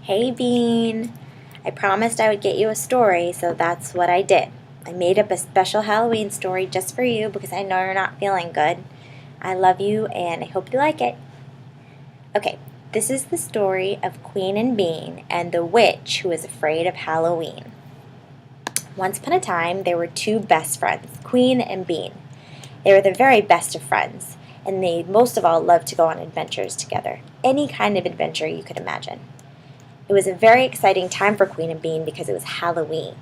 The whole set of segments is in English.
Hey Bean, I promised I would get you a story, so that's what I did. I made up a special Halloween story just for you because I know you're not feeling good. I love you and I hope you like it. Okay, this is the story of Queen and Bean and the witch who was afraid of Halloween. Once upon a time, there were two best friends, Queen and Bean. They were the very best of friends, and they most of all loved to go on adventures together. Any kind of adventure you could imagine. It was a very exciting time for Queen and Bean because it was Halloween.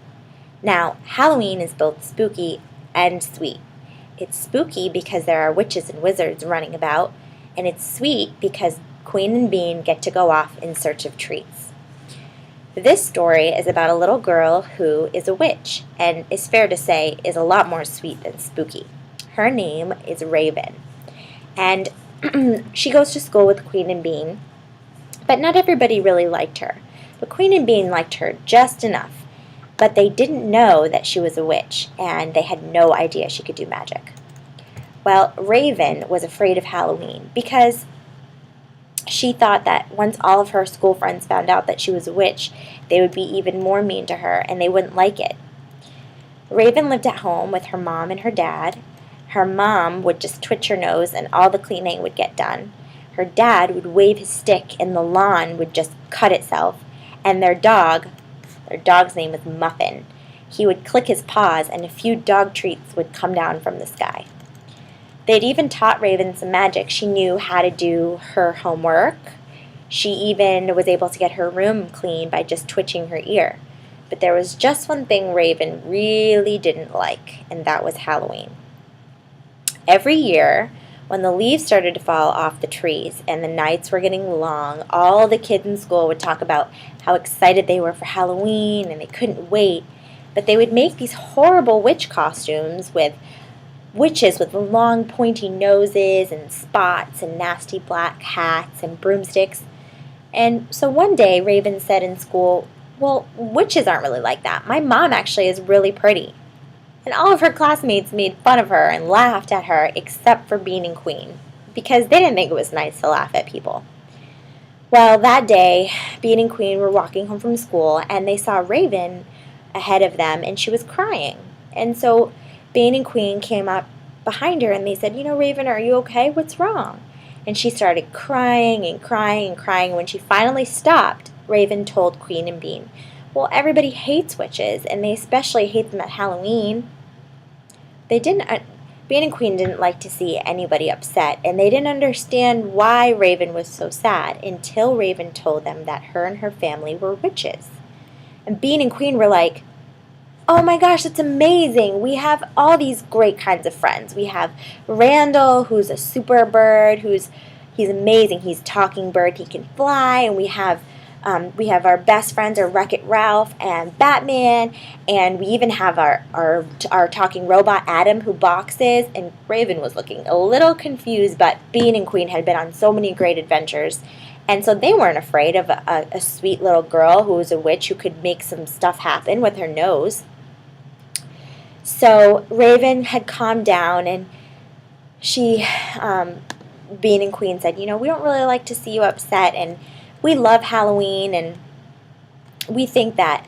Now, Halloween is both spooky and sweet. It's spooky because there are witches and wizards running about, and it's sweet because Queen and Bean get to go off in search of treats. This story is about a little girl who is a witch, and is fair to say is a lot more sweet than spooky. Her name is Raven, and she goes to school with Queen and Bean, but not everybody really liked her. But Queen and Bean liked her just enough. But they didn't know that she was a witch, and they had no idea she could do magic. Well, Raven was afraid of Halloween because she thought that once all of her school friends found out that she was a witch, they would be even more mean to her and they wouldn't like it. Raven lived at home with her mom and her dad. Her mom would just twitch her nose and all the cleaning would get done. Her dad would wave his stick and the lawn would just cut itself. And their dog's name was Muffin, he would click his paws and a few dog treats would come down from the sky. They'd even taught Raven some magic. She knew how to do her homework. She even was able to get her room clean by just twitching her ear. But there was just one thing Raven really didn't like, and that was Halloween. Every year, when the leaves started to fall off the trees and the nights were getting long, all the kids in school would talk about how excited they were for Halloween and they couldn't wait. But they would make these horrible witch costumes with witches with long pointy noses and spots and nasty black hats and broomsticks. And so one day Raven said in school, "Well, witches aren't really like that. My mom actually is really pretty." And all of her classmates made fun of her and laughed at her except for Bean and Queen, because they didn't think it was nice to laugh at people. Well, that day, Bean and Queen were walking home from school, and they saw Raven ahead of them, and she was crying. And so Bean and Queen came up behind her, and they said, Raven, are you okay? What's wrong?" And she started crying and crying and crying. When she finally stopped, Raven told Queen and Bean, "Well, everybody hates witches, and they especially hate them at Halloween." Bean and Queen didn't like to see anybody upset, and they didn't understand why Raven was so sad until Raven told them that her and her family were witches. And Bean and Queen were like, "Oh my gosh, that's amazing. We have all these great kinds of friends. We have Randall, who's a super bird, he's amazing. He's a talking bird, he can fly, and we have our best friends are Wreck-It Ralph and Batman, and we even have our talking robot Adam who boxes." And Raven was looking a little confused, but Bean and Queen had been on so many great adventures, and so they weren't afraid of a sweet little girl who was a witch who could make some stuff happen with her nose. So Raven had calmed down, and Bean and Queen said, "We don't really like to see you upset, and we love Halloween, and we think that,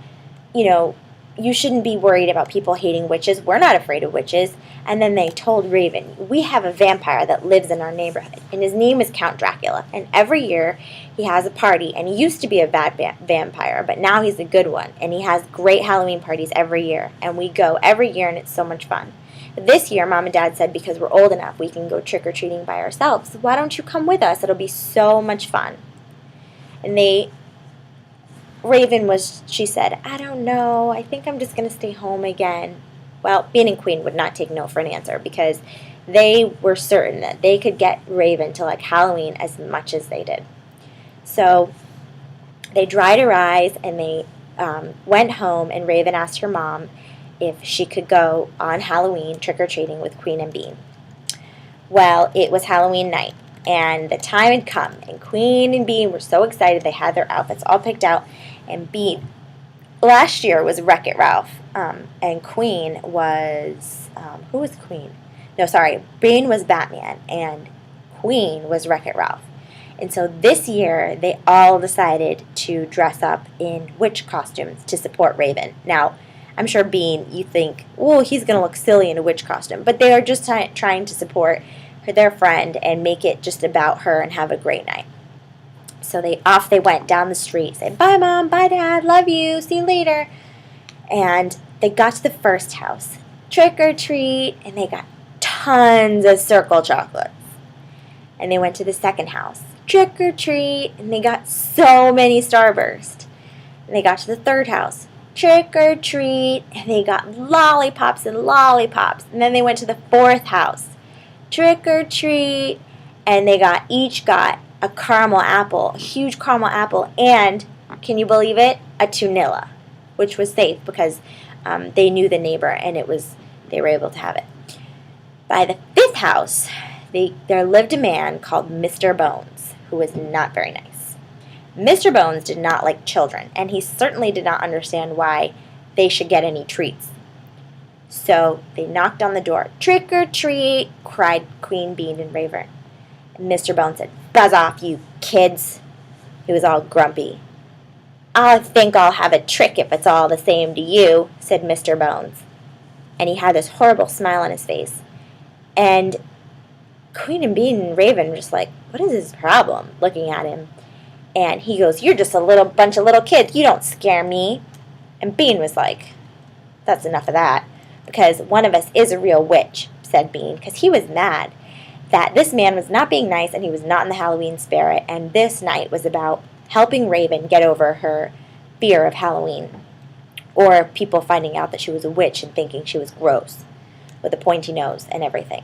you shouldn't be worried about people hating witches. We're not afraid of witches." And then they told Raven, "We have a vampire that lives in our neighborhood, and his name is Count Dracula. And every year he has a party, and he used to be a bad vampire, but now he's a good one. And he has great Halloween parties every year. And we go every year, and it's so much fun. But this year, Mom and Dad said because we're old enough, we can go trick-or-treating by ourselves. Why don't you come with us? It'll be so much fun." And she said, "I don't know, I think I'm just going to stay home again." Well, Bean and Queen would not take no for an answer because they were certain that they could get Raven to like Halloween as much as they did. So they dried her eyes and they went home, and Raven asked her mom if she could go on Halloween trick-or-treating with Queen and Bean. Well, it was Halloween night, and the time had come, and Queen and Bean were so excited. They had their outfits all picked out, and last year was Wreck-It Ralph, and Queen was, who was Queen? No, sorry, Bean was Batman, and Queen was Wreck-It Ralph. And so this year, they all decided to dress up in witch costumes to support Raven. Now, I'm sure Bean, you think, well, he's going to look silly in a witch costume. But they are just trying to support their friend and make it just about her and have a great night. So they went down the street, saying, bye, Mom, bye, Dad, love you, see you later. And they got to the first house, trick or treat, and they got tons of circle chocolates. And they went to the second house, trick or treat, and they got so many Starburst. And they got to the third house, trick or treat, and they got lollipops and lollipops. And then they went to the fourth house, trick or treat, and they each got a caramel apple, a huge caramel apple, and, can you believe it, a Tunilla, which was safe because they knew the neighbor and they were able to have it. By the fifth house, there lived a man called Mr. Bones, who was not very nice. Mr. Bones did not like children, and he certainly did not understand why they should get any treats. So they knocked on the door. Trick or treat, cried Queen, Bean, and Raven. And Mr. Bones said, buzz off, you kids. He was all grumpy. I think I'll have a trick if it's all the same to you, said Mr. Bones. And he had this horrible smile on his face. And Queen and Bean and Raven were just like, what is his problem? Looking at him. And he goes, you're just a little bunch of little kids. You don't scare me. And Bean was like, that's enough of that. Because one of us is a real witch, said Bean, because he was mad that this man was not being nice and he was not in the Halloween spirit. And this night was about helping Raven get over her fear of Halloween, or people finding out that she was a witch and thinking she was gross with a pointy nose and everything.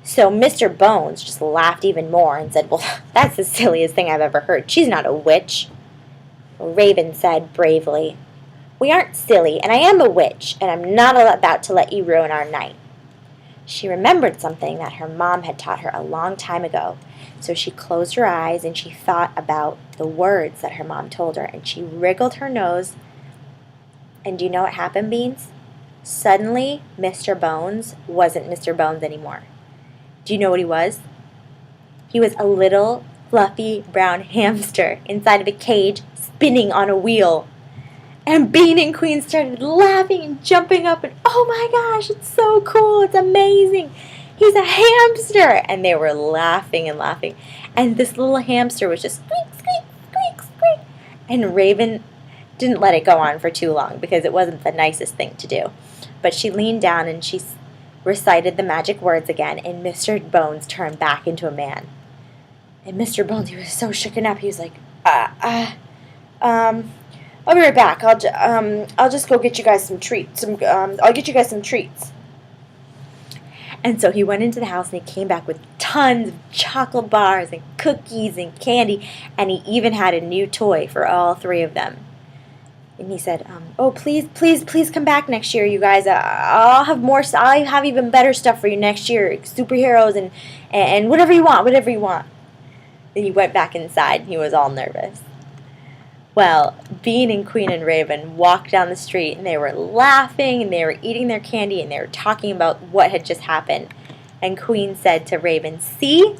So Mr. Bones just laughed even more and said, well, that's the silliest thing I've ever heard. She's not a witch. Raven said bravely, we aren't silly, and I am a witch, and I'm not about to let you ruin our night. She remembered something that her mom had taught her a long time ago. So she closed her eyes and she thought about the words that her mom told her, and she wriggled her nose. And do you know what happened, Beans? Suddenly, Mr. Bones wasn't Mr. Bones anymore. Do you know what he was? He was a little fluffy brown hamster inside of a cage spinning on a wheel. And Bean and Queen started laughing and jumping up and, oh my gosh, it's so cool, it's amazing. He's a hamster. And they were laughing and laughing. And this little hamster was just squeak, squeak, squeak, squeak. And Raven didn't let it go on for too long because it wasn't the nicest thing to do. But she leaned down and she recited the magic words again, and Mr. Bones turned back into a man. And Mr. Bones, he was so shooken up, he was like, I'll be right back. I'll just go get you guys some treats. I'll get you guys some treats. And so he went into the house and he came back with tons of chocolate bars and cookies and candy, and he even had a new toy for all three of them. And he said, oh, please, please, please come back next year, you guys. I'll have more. I'll have even better stuff for you next year, superheroes and whatever you want, whatever you want. Then he went back inside and he was all nervous. Well, Bean and Queen and Raven walked down the street, and they were laughing, and they were eating their candy, and they were talking about what had just happened. And Queen said to Raven, see,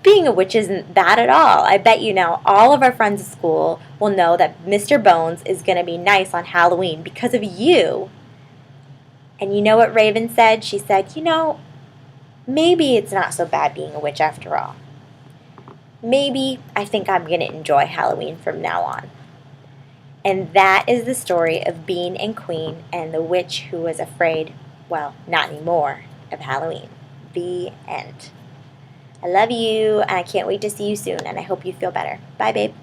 being a witch isn't bad at all. I bet you now all of our friends at school will know that Mr. Bones is going to be nice on Halloween because of you. And you know what Raven said? She said, maybe it's not so bad being a witch after all. Maybe I think I'm going to enjoy Halloween from now on. And that is the story of Bean and Queen and the witch who was afraid, well, not anymore, of Halloween. The end. I love you, and I can't wait to see you soon, and I hope you feel better. Bye, babe.